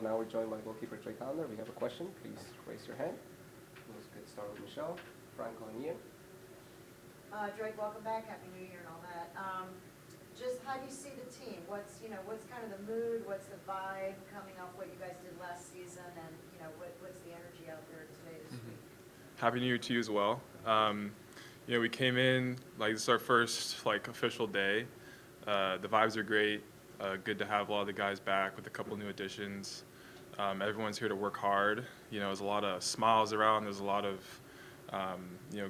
now we're joined by goalkeeper Callender. We have a question. Please raise your hand. Let's get started with Michelle, Franco, and Ian. Drake, welcome back. Happy New Year and all that. Just how do you see the team? What's kind of the mood? What's the vibe coming off what you guys did last season? And what's the energy out there today this week? Happy New Year to you as well. We came in like this is our first official day. The vibes are great. Good to have a lot of the guys back with a couple new additions. Everyone's here to work hard. There's a lot of smiles around. There's a lot of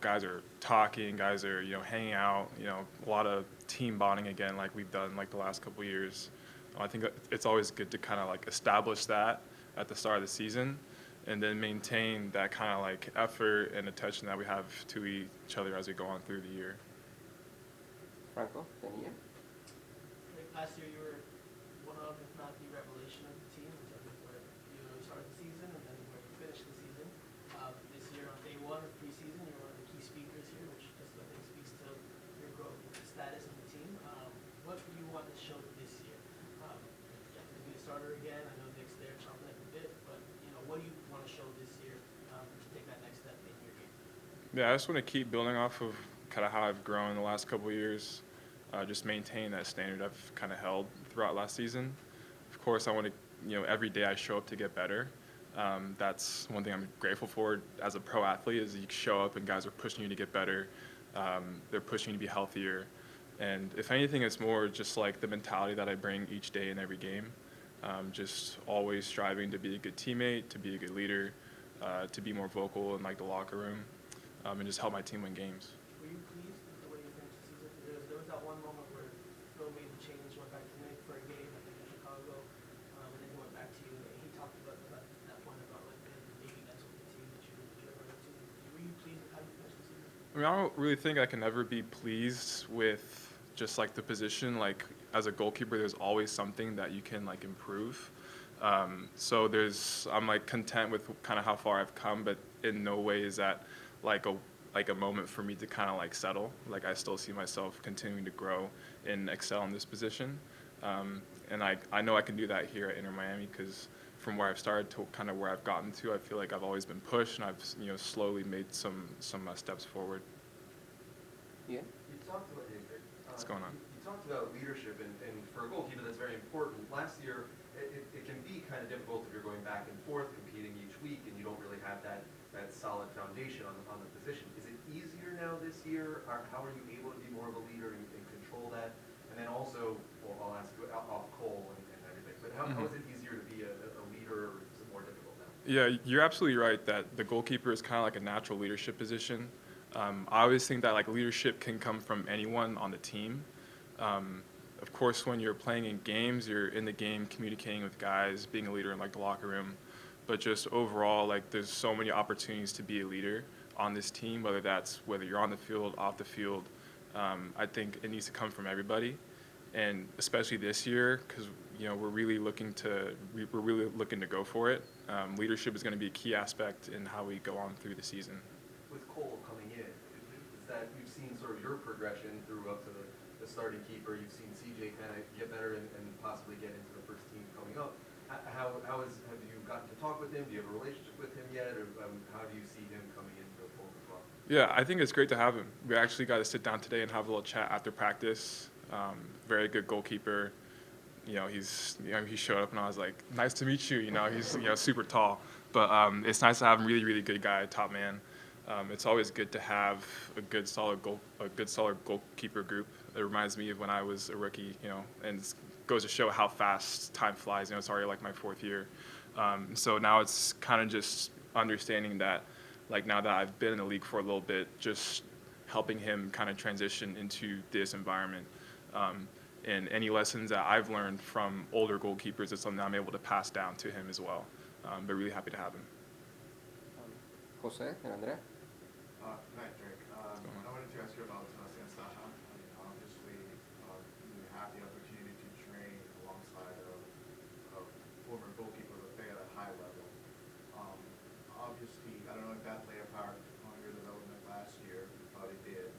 guys are talking, guys are hanging out. A lot of team bonding again, like we've done the last couple of years. I think it's always good to kind of establish that at the start of the season, and then maintain that kind of effort and attention that we have to each other as we go on through the year. Franco, then Ian. Last year you were one of, if not the revelation of the team in terms of where you started the season and then where you finished the season. This year on day one of preseason, you're one of the key speakers here, which just I think speaks to your growth and status of the team. What do you want to show this year? You have to be a starter again. I know Nick's there chomping at the bit, but what do you want to show this year to take that next step in your game? Yeah, I just want to keep building off of kind of how I've grown the last couple of years. Just maintain that standard I've kind of held throughout last season. Of course, I want to, every day I show up to get better. That's one thing I'm grateful for as a pro athlete is you show up and guys are pushing you to get better. They're pushing you to be healthier. And if anything, it's more just the mentality that I bring each day in every game. Just always striving to be a good teammate, to be a good leader, to be more vocal in the locker room, and just help my team win games. Were you pleased with the way you finished the season? There was that one moment where Phil made the change, went back to Nick for a game, I think in Chicago, and then he went back to you. And he talked about that point about maybe that's what the team that you ever went to. Were you pleased with how you finished the season? I don't really think I can ever be pleased with just the position. As a goalkeeper, there's always something that you can improve. So I'm content with kind of how far I've come, but in no way is that a moment for me to kind of settle. I still see myself continuing to grow and excel in this position. And I know I can do that here at Inter Miami because from where I've started to kind of where I've gotten to, I feel like I've always been pushed and I've slowly made some steps forward. Yeah. You talked about What's going on? You talked about leadership, and for a goalkeeper, that's very important. Last year, it can be kind of difficult if you're going back and forth, competing each week, and you don't really have that solid foundation on the position. Is it easier now this year? How are you able to be more of a leader and control that? And then also, well, I'll ask you off Cole and everything, but how is it easier to be a leader, or is it more difficult now? Yeah, you're absolutely right that the goalkeeper is kind of a natural leadership position. I always think that leadership can come from anyone on the team. Of course, when you're playing in games, you're in the game communicating with guys, being a leader in the locker room. But just overall, there's so many opportunities to be a leader on this team, whether you're on the field, off the field. I think it needs to come from everybody, and especially this year because we're really looking to go for it. Leadership is going to be a key aspect in how we go on through the season. With Cole coming in, is that you've seen sort of your progression through up to the starting keeper? You've seen CJ kind of get better and possibly get into the first team coming up. Have you gotten to talk with him? Do you have a relationship with him yet, or how do you see him coming into the fold as well? Yeah, I think it's great to have him. We actually got to sit down today and have a little chat after practice. Very good goalkeeper. He showed up and I was like, nice to meet you. He's super tall, but it's nice to have him. Really, really good guy, top man. It's always good to have a good solid goalkeeper group. It reminds me of when I was a rookie, and it goes to show how fast time flies. It's already my fourth year. So now it's kind of just understanding that, now that I've been in the league for a little bit, just helping him kind of transition into this environment. And any lessons that I've learned from older goalkeepers is something I'm able to pass down to him as well. But really happy to have him. Jose and Andrea. Hi, Drake. I wanted to ask you about Sebastian Saha. Obviously, you have the opportunity to train alongside a former goalkeeper that play at a high level. Obviously, I don't know if that played a part on your development last year. Probably did.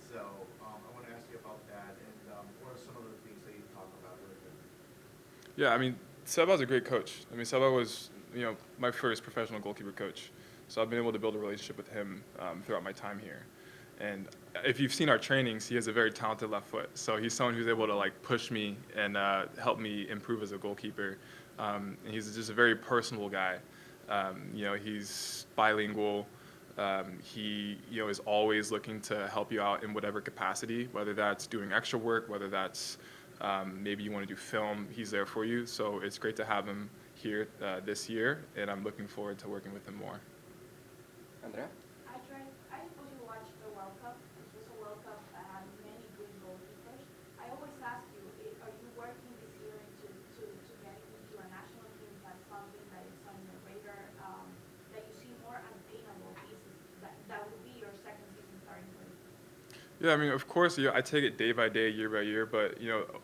So I want to ask you about that, and what are some of the things that you talk about with him? Yeah, Seba's a great coach. I mean, Seba was, my first professional goalkeeper coach. So I've been able to build a relationship with him throughout my time here. And if you've seen our trainings, he has a very talented left foot. So he's someone who's able to like push me and help me improve as a goalkeeper. And he's just a very personable guy. He's bilingual. He is always looking to help you out in whatever capacity, whether that's doing extra work, whether that's maybe you want to do film. He's there for you. So it's great to have him here this year, and I'm looking forward to working with him more. Andrea? I suppose you watched the World Cup. This was a World Cup that had many good goalkeepers. I always ask you, are you working this year to get into a national team? That's something that is on your radar, that you see more attainable pieces. That would be your second season starting point. Yeah, I mean, of course, I take it day by day, year by year, but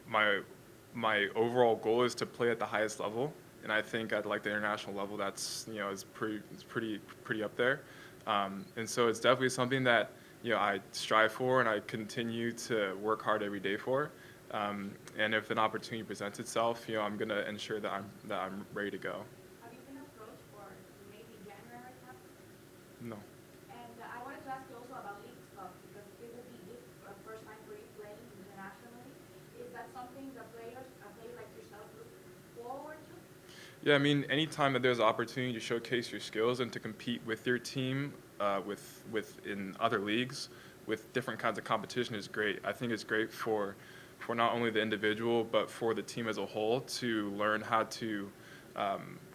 my overall goal is to play at the highest level, and I think at like the international level, that's is pretty up there. And so it's definitely something that I strive for and I continue to work hard every day for. And if an opportunity presents itself, I'm going to ensure that I'm ready to go. Have you been approached for maybe January cup? No. And I wanted to ask you also about league stuff because it will be the first time for you playing internationally. Is that something a player like yourself look forward to? Yeah, I mean, anytime that there's an opportunity to showcase your skills and to compete with your team, in other leagues, with different kinds of competition is great. I think it's great for not only the individual but for the team as a whole to learn how to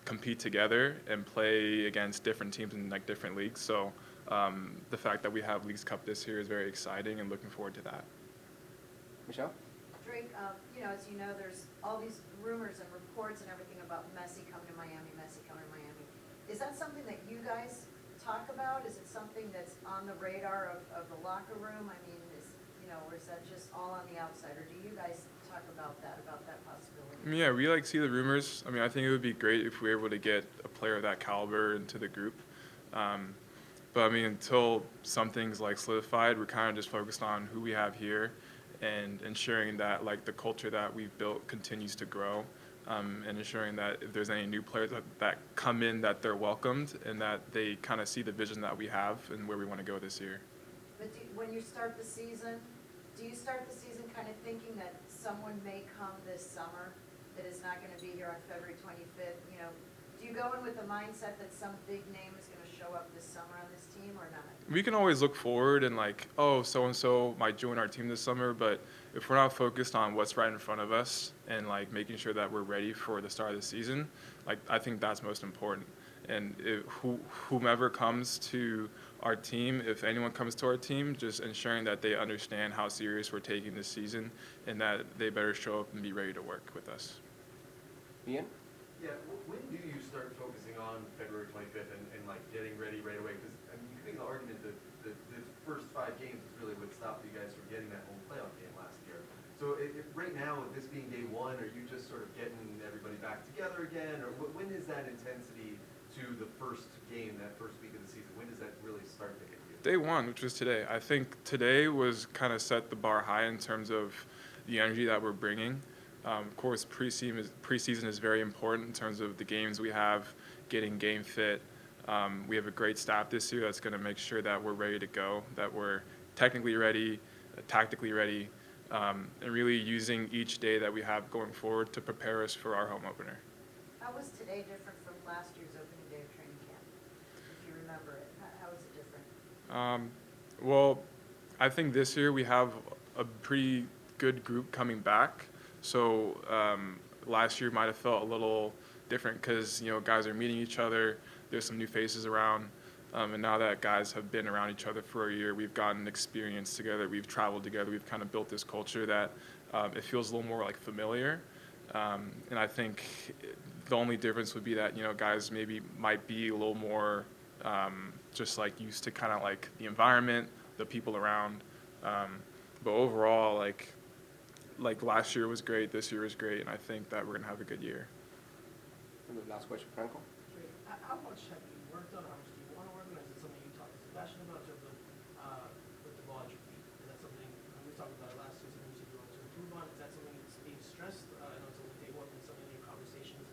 compete together and play against different teams in like different leagues. So the fact that we have Leagues Cup this year is very exciting and looking forward to that. Michelle? Drake, as you know, there's all these rumors and reports and everything about Messi coming to Miami. Is that something that you guys talk about? Is it something that's on the radar of the locker room? I mean, or is that just all on the outside? Or do you guys talk about that possibility? I mean, yeah, we see the rumors. I mean, I think it would be great if we were able to get a player of that caliber into the group. But I mean, until something's like solidified, we're kind of just focused on who we have here and ensuring that like the culture that we've built continues to grow, and ensuring that if there's any new players that come in, that they're welcomed and that they kind of see the vision that we have and where we want to go this year. But when you start the season, do you start the season kind of thinking that someone may come this summer that is not going to be here on February 25th? Do you go in with the mindset that some big name is going to show up this summer on this team or not? We can always look forward and like, oh, so-and-so might join our team this summer, but if we're not focused on what's right in front of us and like making sure that we're ready for the start of the season, like I think that's most important. And whomever comes to our team, if anyone comes to our team, just ensuring that they understand how serious we're taking this season and that they better show up and be ready to work with us. Ian? Yeah, when do you start focusing on February 25th and like getting ready right away? Because I mean, you can make the argument that the first 5 games is really what stopped you guys from getting that home playoff game last year. So if right now, with this being day 1, are you just sort of getting everybody back together again? Or when is that intensity to the first game, that first week of the season? When does that really start to hit you? Day 1, which was today. I think today was kind of set the bar high in terms of the energy that we're bringing. Of course, preseason is very important in terms of the games we have, getting game fit. We have a great staff this year that's going to make sure that we're ready to go, that we're technically ready, tactically ready, and really using each day that we have going forward to prepare us for our home opener. How was today different from last year's opening day of training camp? If you remember it, how was it different? Well, I think this year we have a pretty good group coming back. So last year might have felt a little different because guys are meeting each other. There's some new faces around, and now that guys have been around each other for a year, we've gotten experience together. We've traveled together. We've kind of built this culture that it feels a little more like familiar. And I think the only difference would be that guys might be a little more just like used to kind of like the environment, the people around. But overall, like last year was great, this year is great, and I think that we're gonna have a good year. And the last question, Franco. How much have you worked on? How much do you want to work on? Is it something you talk to Sebastian about in terms of with the ball at your feet? Is that something we talked about it last season? You said you want to improve on. Is that something that's being stressed? I know it's only day 1, but something in your conversations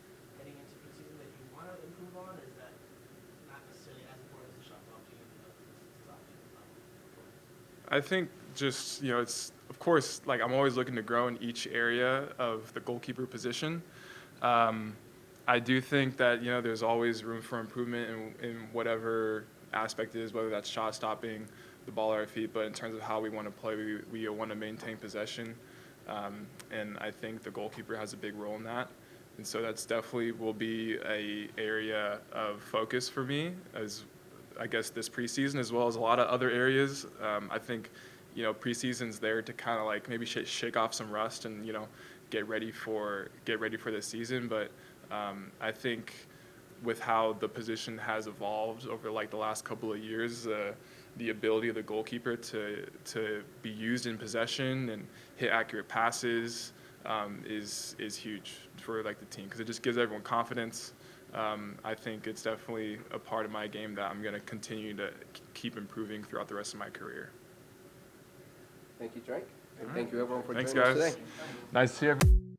I think just, it's, of course, like I'm always looking to grow in each area of the goalkeeper position. I do think that, there's always room for improvement in whatever aspect it is, whether that's shot stopping, the ball at our feet, but in terms of how we want to play, we want to maintain possession. And I think the goalkeeper has a big role in that. And so that's definitely will be a area of focus for me, as I guess this preseason, as well as a lot of other areas. I think, preseason's there to kind of like maybe shake off some rust and, get ready for this season. But I think with how the position has evolved over like the last couple of years, the ability of the goalkeeper to be used in possession and hit accurate passes is huge for like the team, because it just gives everyone confidence. I think it's definitely a part of my game that I'm going to continue to keep improving throughout the rest of my career. Thank you, Drake. And thank you, everyone, for Thanks, joining guys. us today. Nice to see everyone.